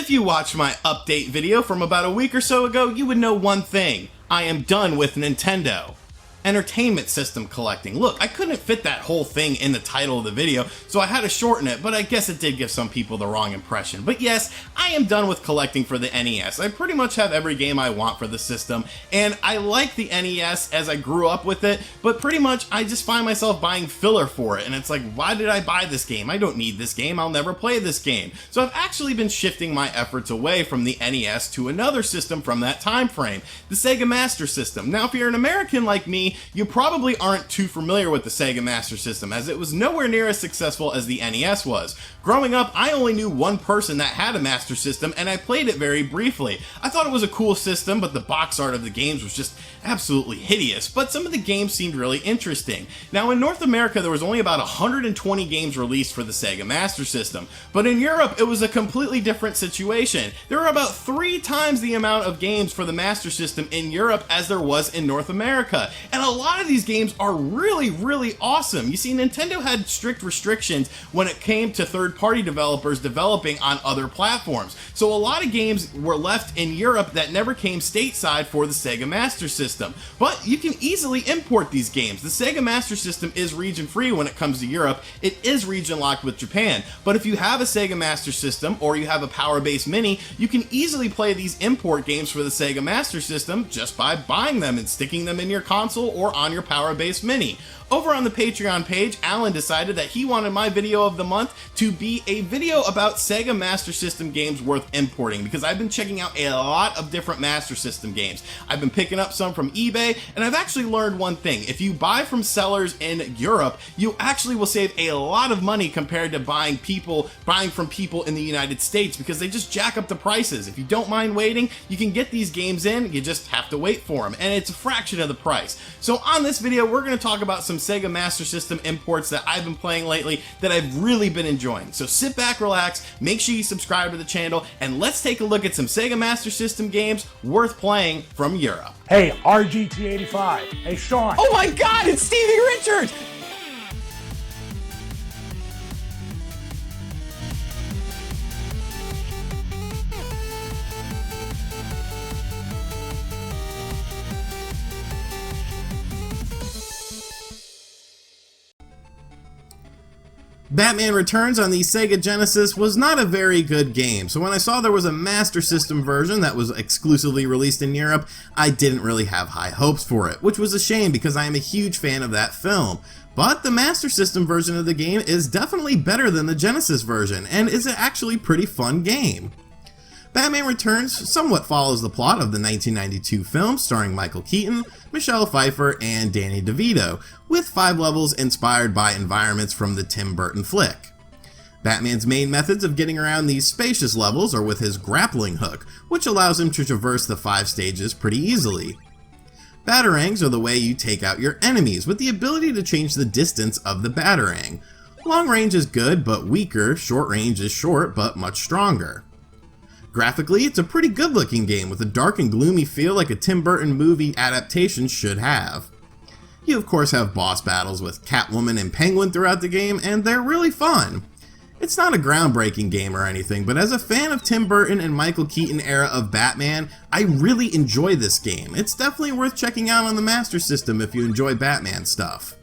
If you watched my update video from about a week or so ago, you would know one thing. I am done with Nintendo Entertainment System collecting. Look, I couldn't fit that whole thing in the title of the video, so I had to shorten it, but I guess it did give some people the wrong impression. But yes, I am done with collecting for the NES. I pretty much have every game I want for the system, and I like the NES as I grew up with it, but pretty much I just find myself buying filler for it, and it's like, why did I buy this game? I don't need this game, I'll never play this game. So I've actually been shifting my efforts away from the NES to another system from that time frame, the SEGA Master System. Now, if you're an American like me, you probably aren't too familiar with the SEGA Master System, as it was nowhere near as successful as the NES was. Growing up, I only knew one person that had a Master System, and I played it very briefly. I thought it was a cool system, but the box art of the games was just absolutely hideous, but some of the games seemed really interesting. Now, in North America, there was only about 120 games released for the SEGA Master System, but in Europe, it was a completely different situation. There were about 3 times the amount of games for the Master System in Europe as there was in North America, and a lot of these games are really awesome. You see, Nintendo had strict restrictions when it came to third-party developers developing on other platforms, so a lot of games were left in Europe that never came stateside for the SEGA Master System. But you can easily import these games. The SEGA Master System is region-free when it comes to Europe. It is region-locked with Japan, but if you have a SEGA Master System or you have a Power Base Mini, you can easily play these import games for the SEGA Master System just by buying them and sticking them in your console or on your Power Base Mini. Over on the Patreon page, Alan decided that he wanted my video of the month to be a video about SEGA Master System games worth importing, because I've been checking out a lot of different Master System games. I've been picking up some from eBay, and I've actually learned one thing. If you buy from sellers in Europe, you actually will save a lot of money compared to buying from people in the United States, because they just jack up the prices. If you don't mind waiting, you can get these games in, you just have to wait for them, and it's a fraction of the price. So on this video, we're going to talk about some SEGA Master System imports that I've been playing lately that I've really been enjoying. So sit back, relax, make sure you subscribe to the channel, and let's take a look at some SEGA Master System games worth playing from Europe. Hey, RGT 85. Hey, Sean. Oh my God, it's Stevie Richards! Batman Returns on the Sega Genesis was not a very good game, so when I saw there was a Master System version that was exclusively released in Europe, I didn't really have high hopes for it, which was a shame because I am a huge fan of that film. But the Master System version of the game is definitely better than the Genesis version, and is an actually pretty fun game. Batman Returns somewhat follows the plot of the 1992 film starring Michael Keaton, Michelle Pfeiffer, and Danny DeVito, with 5 levels inspired by environments from the Tim Burton flick. Batman's main methods of getting around these spacious levels are with his grappling hook, which allows him to traverse the 5 stages pretty easily. Batarangs are the way you take out your enemies, with the ability to change the distance of the batarang. Long range is good but weaker, short range is short but much stronger. Graphically, it's a pretty good looking game with a dark and gloomy feel like a Tim Burton movie adaptation should have. You of course have boss battles with Catwoman and Penguin throughout the game, and they're really fun. It's not a groundbreaking game or anything, but as a fan of Tim Burton and Michael Keaton era of Batman, I really enjoy this game. It's definitely worth checking out on the Master System if you enjoy Batman stuff.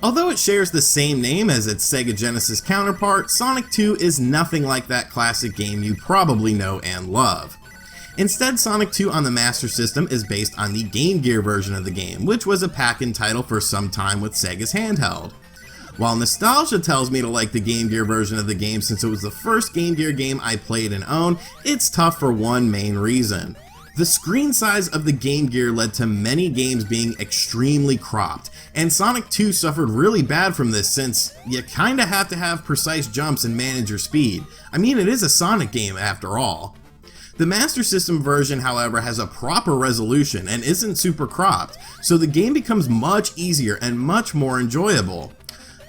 Although it shares the same name as its Sega Genesis counterpart, Sonic 2 is nothing like that classic game you probably know and love. Instead, Sonic 2 on the Master System is based on the Game Gear version of the game, which was a pack-in title for some time with Sega's handheld. While nostalgia tells me to like the Game Gear version of the game since it was the first Game Gear game I played and owned, it's tough for one main reason. The screen size of the Game Gear led to many games being extremely cropped, and Sonic 2 suffered really bad from this since you kinda have to have precise jumps and manage your speed. I mean, it is a Sonic game after all. The Master System version, however, has a proper resolution and isn't super cropped, so the game becomes much easier and much more enjoyable.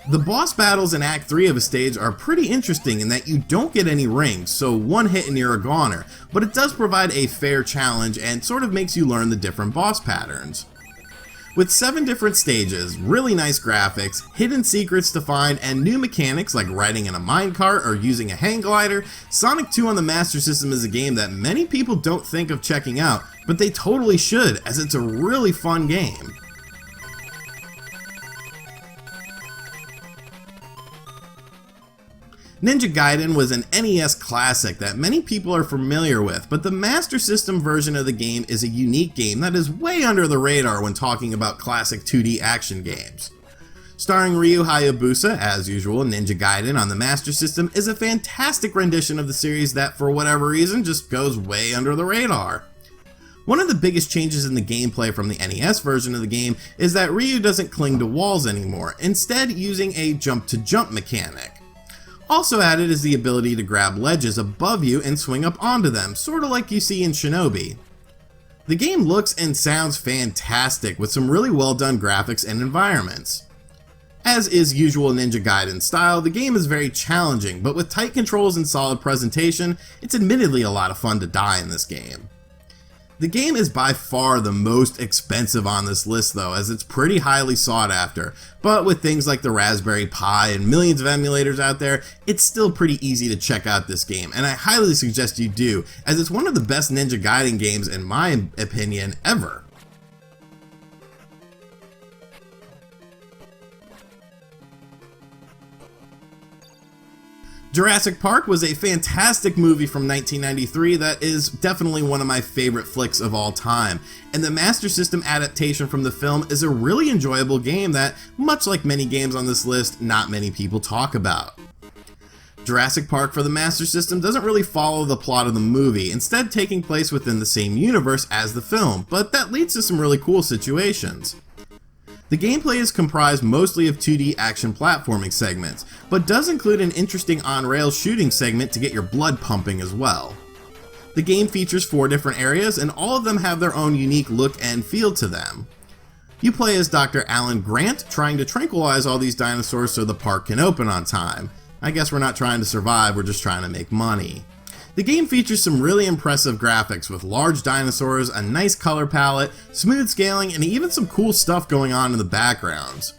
The boss battles in Act 3 of a stage are pretty interesting in that you don't get any rings, so one hit and you're a goner, but it does provide a fair challenge and sort of makes you learn the different boss patterns. With 7 different stages, really nice graphics, hidden secrets to find, and new mechanics like riding in a minecart or using a hang glider, Sonic 2 on the Master System is a game that many people don't think of checking out, but they totally should, as it's a really fun game. Ninja Gaiden was an NES classic that many people are familiar with, but the Master System version of the game is a unique game that is way under the radar when talking about classic 2D action games. Starring Ryu Hayabusa, as usual, Ninja Gaiden on the Master System is a fantastic rendition of the series that, for whatever reason, just goes way under the radar. One of the biggest changes in the gameplay from the NES version of the game is that Ryu doesn't cling to walls anymore, instead using a jump-to-jump mechanic. Also added is the ability to grab ledges above you and swing up onto them, sorta like you see in Shinobi. The game looks and sounds fantastic with some really well done graphics and environments. As is usual Ninja Gaiden style, the game is very challenging, but with tight controls and solid presentation, it's admittedly a lot of fun to die in this game. The game is by far the most expensive on this list though, as it's pretty highly sought after, but with things like the Raspberry Pi and millions of emulators out there, it's still pretty easy to check out this game, and I highly suggest you do, as it's one of the best Ninja Gaiden games in my opinion ever. Jurassic Park was a fantastic movie from 1993 that is definitely one of my favorite flicks of all time, and the Master System adaptation from the film is a really enjoyable game that, much like many games on this list, not many people talk about. Jurassic Park for the Master System doesn't really follow the plot of the movie, instead taking place within the same universe as the film, but that leads to some really cool situations. The gameplay is comprised mostly of 2D action platforming segments, but does include an interesting on-rails shooting segment to get your blood pumping as well. The game features 4 different areas, and all of them have their own unique look and feel to them. You play as Dr. Alan Grant, trying to tranquilize all these dinosaurs so the park can open on time. I guess we're not trying to survive, we're just trying to make money. The game features some really impressive graphics with large dinosaurs, a nice color palette, smooth scaling, and even some cool stuff going on in the backgrounds.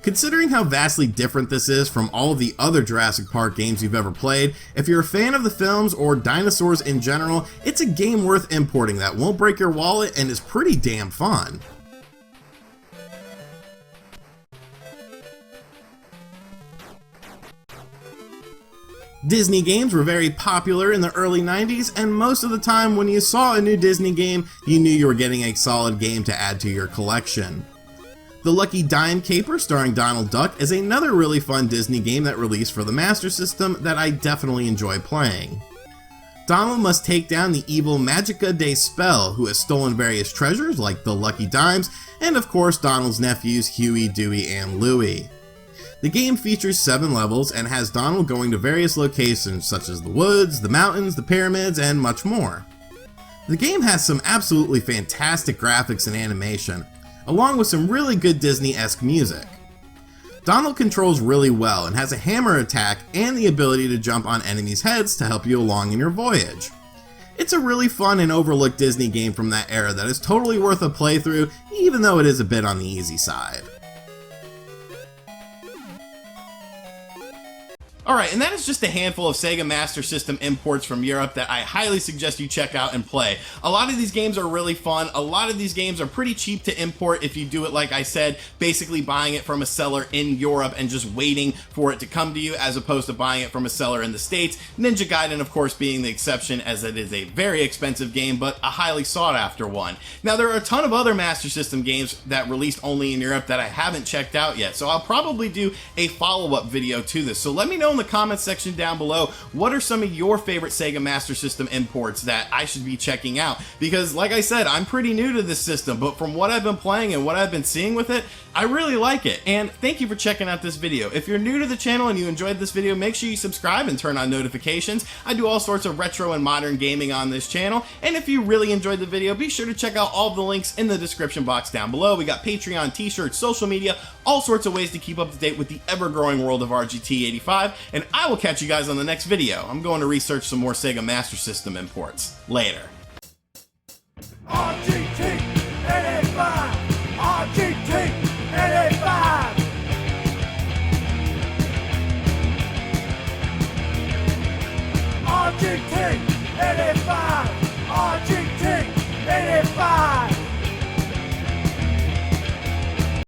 Considering how vastly different this is from all of the other Jurassic Park games you've ever played, if you're a fan of the films or dinosaurs in general, it's a game worth importing that won't break your wallet and is pretty damn fun. Disney games were very popular in the early 90s, and most of the time when you saw a new Disney game, you knew you were getting a solid game to add to your collection. The Lucky Dime Caper starring Donald Duck is another really fun Disney game that released for the Master System that I definitely enjoy playing. Donald must take down the evil Magica de Spell, who has stolen various treasures like the Lucky Dimes, and of course Donald's nephews Huey, Dewey, and Louie. The game features 7 levels and has Donald going to various locations such as the woods, the mountains, the pyramids, and much more. The game has some absolutely fantastic graphics and animation, along with some really good Disney-esque music. Donald controls really well and has a hammer attack and the ability to jump on enemies' heads to help you along in your voyage. It's a really fun and overlooked Disney game from that era that is totally worth a playthrough, even though it is a bit on the easy side. Alright, and that is just a handful of SEGA Master System imports from Europe that I highly suggest you check out and play. A lot of these games are really fun. A lot of these games are pretty cheap to import if you do it like I said, basically buying it from a seller in Europe and just waiting for it to come to you as opposed to buying it from a seller in the States. Ninja Gaiden, of course, being the exception, as it is a very expensive game, but a highly sought after one. Now, there are a ton of other Master System games that released only in Europe that I haven't checked out yet, so I'll probably do a follow-up video to this. So let me know in the comments section down below, what are some of your favorite SEGA Master System imports that I should be checking out? Because like I said, I'm pretty new to this system, but from what I've been playing and what I've been seeing with it, I really like it. And thank you for checking out this video. If you're new to the channel and you enjoyed this video, make sure you subscribe and turn on notifications. I do all sorts of retro and modern gaming on this channel. And if you really enjoyed the video, be sure to check out all the links in the description box down below. We got Patreon, t-shirts, social media, all sorts of ways to keep up to date with the ever-growing world of RGT 85. And I will catch you guys on the next video. I'm going to research some more SEGA Master System imports. Later. RGT 85! RGT! RGT!